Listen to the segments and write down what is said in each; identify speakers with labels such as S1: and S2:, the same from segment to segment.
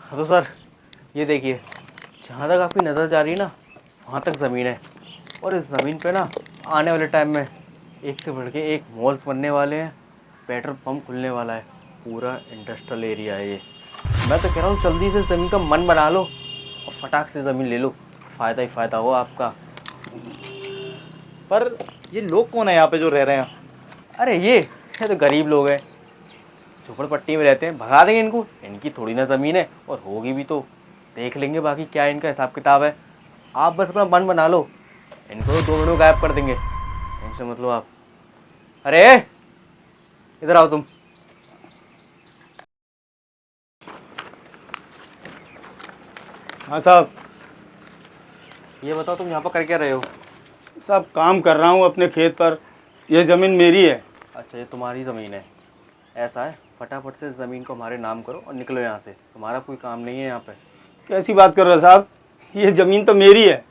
S1: हाँ तो सर, ये देखिए, जहाँ तक आपकी नज़र जा रही है ना, वहाँ तक ज़मीन है। और इस ज़मीन पे ना आने वाले टाइम में एक से बढ़ के एक मॉल्स बनने वाले हैं, पेट्रोल पंप खुलने वाला है, पूरा इंडस्ट्रियल एरिया है ये। मैं तो कह रहा हूँ जल्दी से ज़मीन का मन बना लो और फटाक से ज़मीन ले लो, फ़ायदा ही फ़ायदा हो आपका।
S2: पर ये लोग कौन है यहाँ पे जो रह रहे हैं?
S1: अरे ये तो गरीब लोग हैं, झोपड़पट्टी में रहते हैं, भगा देंगे इनको, इनकी थोड़ी ना ज़मीन है, और होगी भी तो देख लेंगे बाकी क्या इनका हिसाब किताब है। आप बस अपना मन बना लो, इनको 2 मिनट में गायब कर देंगे, टेंशन मत लो आप। अरे इधर आओ तुम।
S2: हाँ साहब।
S1: ये बताओ तुम यहाँ पर कर क्या रहे हो?
S2: साहब काम कर रहा हूँ अपने खेत पर, ये ज़मीन मेरी है।
S1: अच्छा, ये तुम्हारी ज़मीन है? ऐसा है, फटाफट से ज़मीन को हमारे नाम करो और निकलो यहाँ से, तुम्हारा कोई काम नहीं है यहाँ पे।
S2: कैसी बात कर रहे हो साहब, ये ज़मीन तो मेरी है।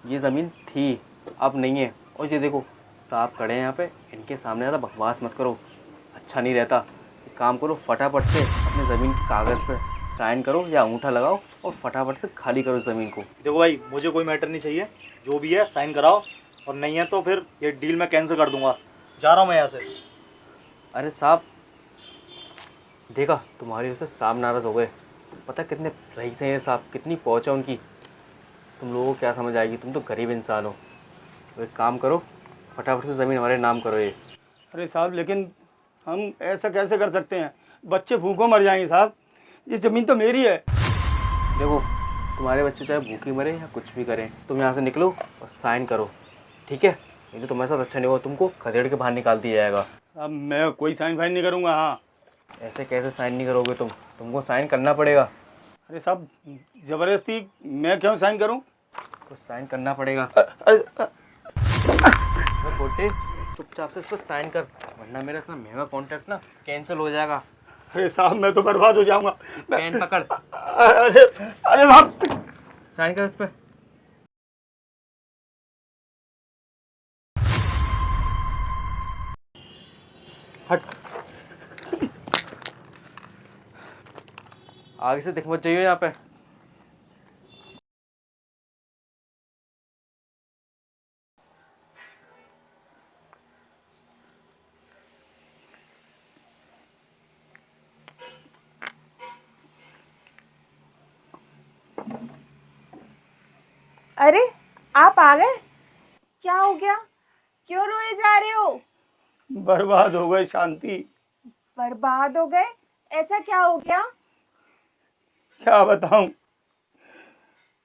S1: ये ज़मीन थी, अब नहीं है। और ये देखो, साहब खड़े हैं यहाँ पे, इनके सामने ज़्यादा बकवास मत करो, अच्छा नहीं रहता। एक काम करो, फटाफट से अपने ज़मीन के कागज़ पे साइन करो या अंगूठा लगाओ और फटाफट से खाली करो ज़मीन को।
S3: देखो भाई, मुझे कोई मैटर नहीं चाहिए, जो भी है साइन कराओ, और नहीं है तो फिर ये डील मैं कैंसिल कर दूंगा, जा रहा हूँ मैं यहाँ से।
S1: अरे साहब, देखा तुम्हारी वजह से साहब नाराज़ हो गए। पता कितने रईस हैं ये साहब, कितनी पहुँच है उनकी, तुम लोगों को क्या समझ आएगी, तुम तो गरीब इंसान हो। तो एक काम करो, फटाफट से ज़मीन हमारे नाम करो ये।
S2: अरे साहब लेकिन हम ऐसा कैसे कर सकते हैं, बच्चे भूखों मर जाएंगे साहब, ये ज़मीन तो मेरी है।
S1: देखो, तुम्हारे बच्चे चाहे भूखे मरे या कुछ भी करें, तुम यहाँ से निकलो और साइन करो, ठीक है? नहीं तो तुम्हारे साथ अच्छा नहीं होगा, तुमको खदेड़ के बाहर निकाल दिया जाएगा।
S2: अब मैं कोई साइन फाइन नहीं करूँगा। हाँ।
S1: ऐसे कैसे साइन नहीं करोगे तुमको साइन करना पड़ेगा।
S2: अरे साहब ज़बरदस्ती मैं क्यों साइन करूँ?
S1: तो साइन करना पड़ेगा।
S2: अरे
S1: बोटे, चुपचाप से इस पर साइन कर, वरना मेरा इतना महंगा कॉन्ट्रैक्ट ना कैंसिल हो जाएगा।
S2: अरे साहब मैं तो बर्बाद हो जाऊंगा।
S1: पेन पकड़,
S2: अरे अरे साहब,
S1: साइन कर इस पे। हट, आगे से दिख मत जाइए यहाँ पे।
S4: अरे आप आ गए, क्या हो गया, क्यों रोए जा रहे हो?
S2: बर्बाद हो गए शांति।
S4: बर्बाद हो गए? ऐसा क्या हो गया?
S2: क्या बताऊं,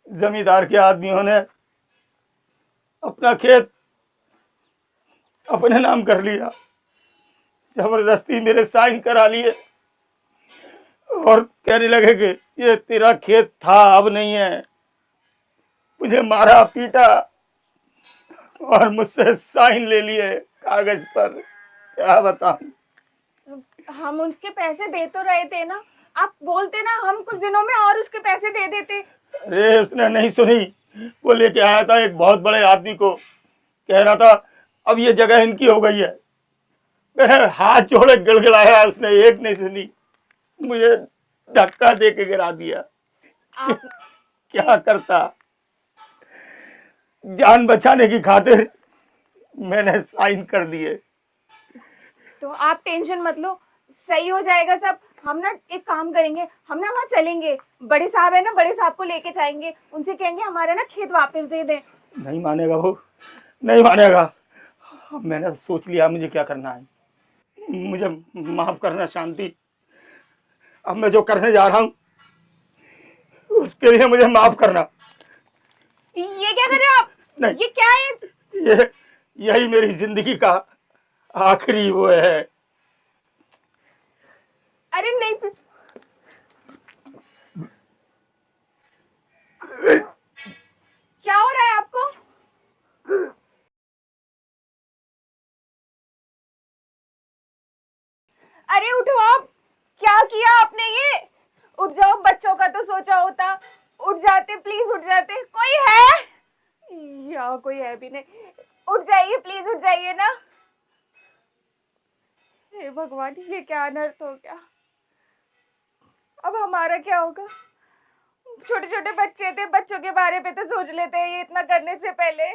S2: जमींदार के आदमियों ने अपना खेत अपने नाम कर लिया, जबरदस्ती मेरे साइन करा लिए और कहने लगे कि ये तेरा खेत था अब नहीं है। मुझे मारा पीटा और मुझसे साइन ले लिए कागज पर। क्या बताऊं।
S4: हम उसके पैसे दे तो रहे थे ना, आप बोलते ना, हम कुछ दिनों में और उसके पैसे दे देते।
S2: अरे उसने नहीं सुनी, वो लेके आया था एक बहुत बड़े आदमी को, कह रहा था अब ये जगह इनकी हो गई है। मैंने हाथ जोड़े गिड़गिड़ाया, उसने एक नहीं सुनी, मुझे धक्का दे के गिरा दिया।
S4: आप
S2: क्या करता, जान बचाने की खातिर मैंने साइन कर दिए।
S4: तो आप टेंशन मत लो, सही हो जाएगा सब। हम ना एक काम करेंगे, हम ना वहाँ चलेंगे, बड़े साहब है ना, बड़े साहब को लेके जाएंगे, उनसे कहेंगे हमारा ना खेत वापस दे दें।
S2: नहीं मानेगा वो, नहीं मानेगा। अब मैंने सोच लिया मुझे क्या करना है, मुझे माफ करना शांति। अब मैं जो करने जा रहा हूँ उसके लिए मुझे माफ करना।
S4: ये क्या कर रहे हो आप?
S2: नहीं,
S4: ये क्या है?
S2: ये यही मेरी जिंदगी का आखिरी वो है।
S4: अरे नहीं, क्या हो रहा है आपको? अरे उठो आप, क्या किया आपने ये? उठ जाओ, बच्चों का तो सोचा होता, उठ जाते, प्लीज उठ जाते। कोई है या कोई है भी नहीं? उठ जाइए प्लीज, उठ जाइए ना। हे भगवान, ये क्या अनर्थ हो गया। अब अब हमारा क्या होगा? छोटे छोटे बच्चे थे, बच्चों के बारे में तो सोच लेते हैं ये इतना करने से पहले।